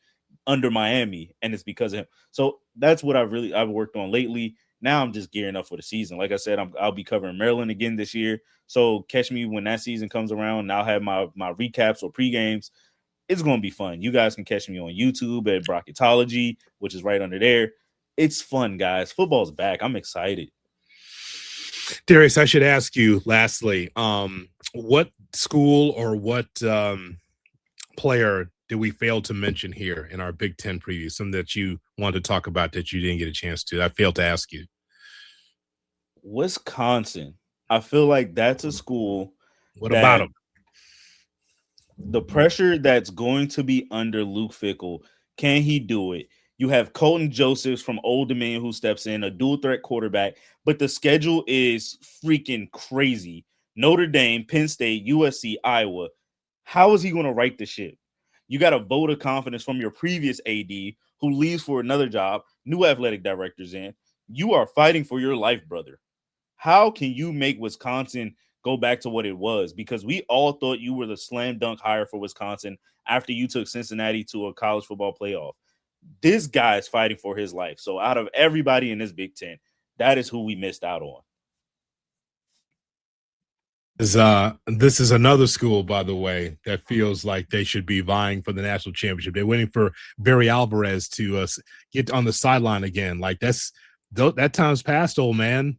under Miami, and it's because of him? So that's what I've worked on lately. Now I'm just gearing up for the season. Like I said, I'll be covering Maryland again this year. So catch me when that season comes around, and I'll have my recaps or pre-games. It's going to be fun. You guys can catch me on YouTube at Brockettology, which is right under there. It's fun, guys. Football's back. I'm excited. Darius, I should ask you lastly, what school or what player did we fail to mention here in our Big Ten preview? Something that you wanted to talk about that you didn't get a chance to. I failed to ask you. Wisconsin. I feel like that's a school. What about them? The pressure that's going to be under Luke Fickell, can he do it? You have Colton Josephs from Old Dominion who steps in, a dual threat quarterback, but the schedule is freaking crazy. Notre Dame, Penn State, USC, Iowa. How is he going to right the ship? You got a vote of confidence from your previous AD who leaves for another job, new athletic directors in. You are fighting for your life, brother. How can you make Wisconsin go back to what it was? Because we all thought you were the slam dunk hire for Wisconsin after you took Cincinnati to a college football playoff. This guy is fighting for his life. So out of everybody in this Big Ten, that is who we missed out on. This is another school, by the way, that feels like they should be vying for the national championship. They're waiting for Barry Alvarez to get on the sideline again. Like that time's past, old man.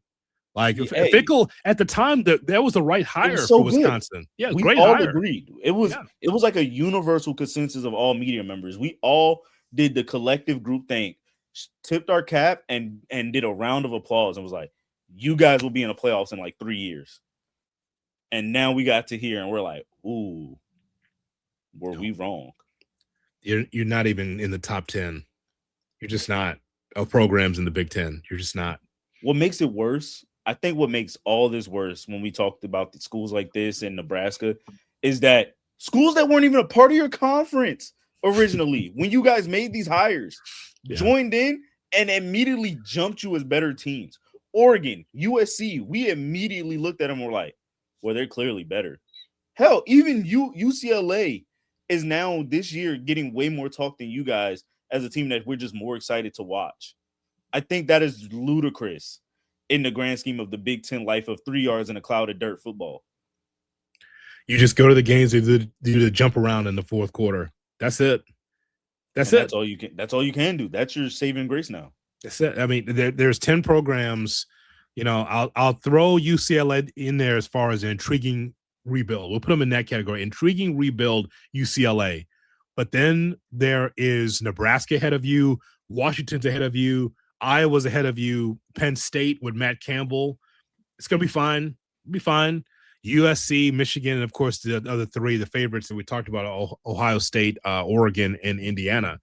Like Fickell at the time, that was the right hire for Wisconsin. Good. Yeah, we all agreed. It was like a universal consensus of all media members. We all did the collective group think, tipped our cap and did a round of applause and was like, you guys will be in the playoffs in like 3 years. And now we got to hear and we're like, ooh, were we wrong? You're not even in the top 10. You're just not of programs in the Big Ten. You're just not. What makes it worse, I think what makes all this worse when we talked about the schools like this in Nebraska is that schools that weren't even a part of your conference originally, when you guys made these hires, joined in and immediately jumped you as better teams. Oregon, USC, we immediately looked at them and were like, well, they're clearly better. Hell, even UCLA is now this year getting way more talk than you guys as a team that we're just more excited to watch. I think that is ludicrous in the grand scheme of the Big Ten life of 3 yards in a cloud of dirt football. You just go to the games and do the jump around in the fourth quarter. That's it. That's all you can. That's all you can do. That's your saving grace now. That's it. I mean, there's 10 programs. You know, I'll throw UCLA in there as far as an intriguing rebuild. We'll put them in that category. Intriguing rebuild, UCLA. But then there is Nebraska ahead of you, Washington's ahead of you, Iowa's ahead of you, Penn State with Matt Campbell. It's gonna be fine. It'll be fine. USC, Michigan, and of course the other three, the favorites that we talked about, Ohio State, Oregon, and Indiana.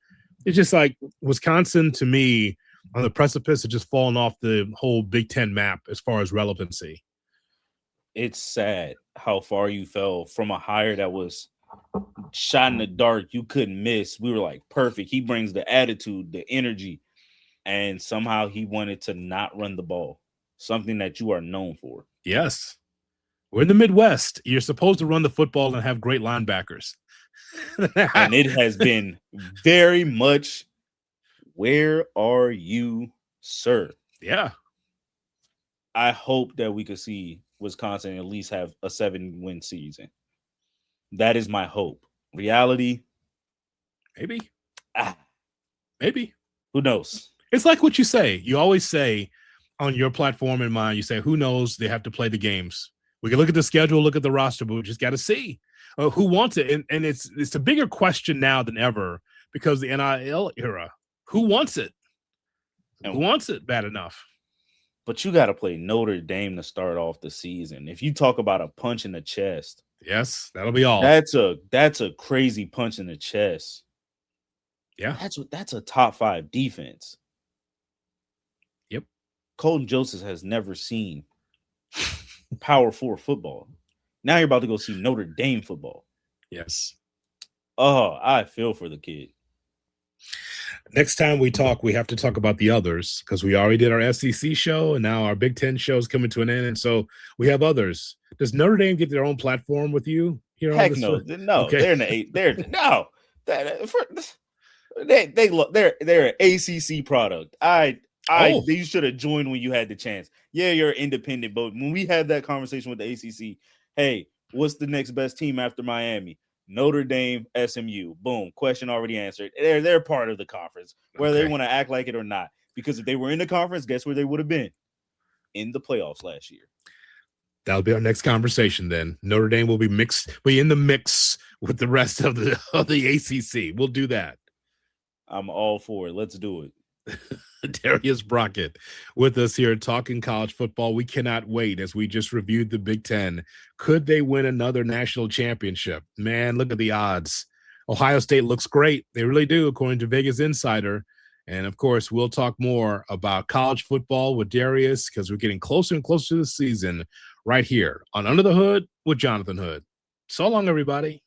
It's just like Wisconsin, to me, on the precipice of just falling off the whole Big Ten map as far as relevancy. It's sad how far you fell from a hire that was shot in the dark. You couldn't miss. We were like, perfect. He brings the attitude, the energy, and somehow he wanted to not run the ball, something that you are known for. Yes. We're in the Midwest. You're supposed to run the football and have great linebackers. And it has been very much, where are you, sir? Yeah. I hope that we could see Wisconsin at least have a 7-win season. That is my hope. Reality? Maybe. Maybe. Who knows? It's like what you say. You always say on your platform and mine, you say, who knows? They have to play the games. We can look at the schedule, look at the roster, but we just got to see who wants it. And it's a bigger question now than ever because the NIL era. Who wants it? And who wants it bad enough? But you got to play Notre Dame to start off the season. If you talk about a punch in the chest. Yes, that'll be all. That's a crazy punch in the chest. Yeah. That's a top 5 defense. Yep. Colton Joseph has never seen Power 4 football. Now you're about to go see Notre Dame football. Yes. Oh, I feel for the kid. Next time we talk, we have to talk about the others because we already did our SEC show and now our Big Ten show is coming to an end. And so we have others. Does Notre Dame get their own platform with you here? Heck on this? No. Okay. They're in the 8. They're they're an ACC product. You should have joined when you had the chance. Yeah, you're independent, but when we had that conversation with the ACC, hey, what's the next best team after Miami? Notre Dame, SMU. Boom. Question already answered. They're part of the conference, whether they want to act like it or not. Because if they were in the conference, guess where they would have been? In the playoffs last year. That'll be our next conversation then. Notre Dame will be in the mix with the rest of the ACC. We'll do that. I'm all for it. Let's do it. Darius Brockett with us here talking college football. We cannot wait as we just reviewed the Big Ten. Could they win another national championship? Man, look at the odds. Ohio State looks great. They really do, according to Vegas Insider. And, of course, we'll talk more about college football with Darius because we're getting closer and closer to the season right here on Under the Hood with Jonathan Hood. So long, everybody.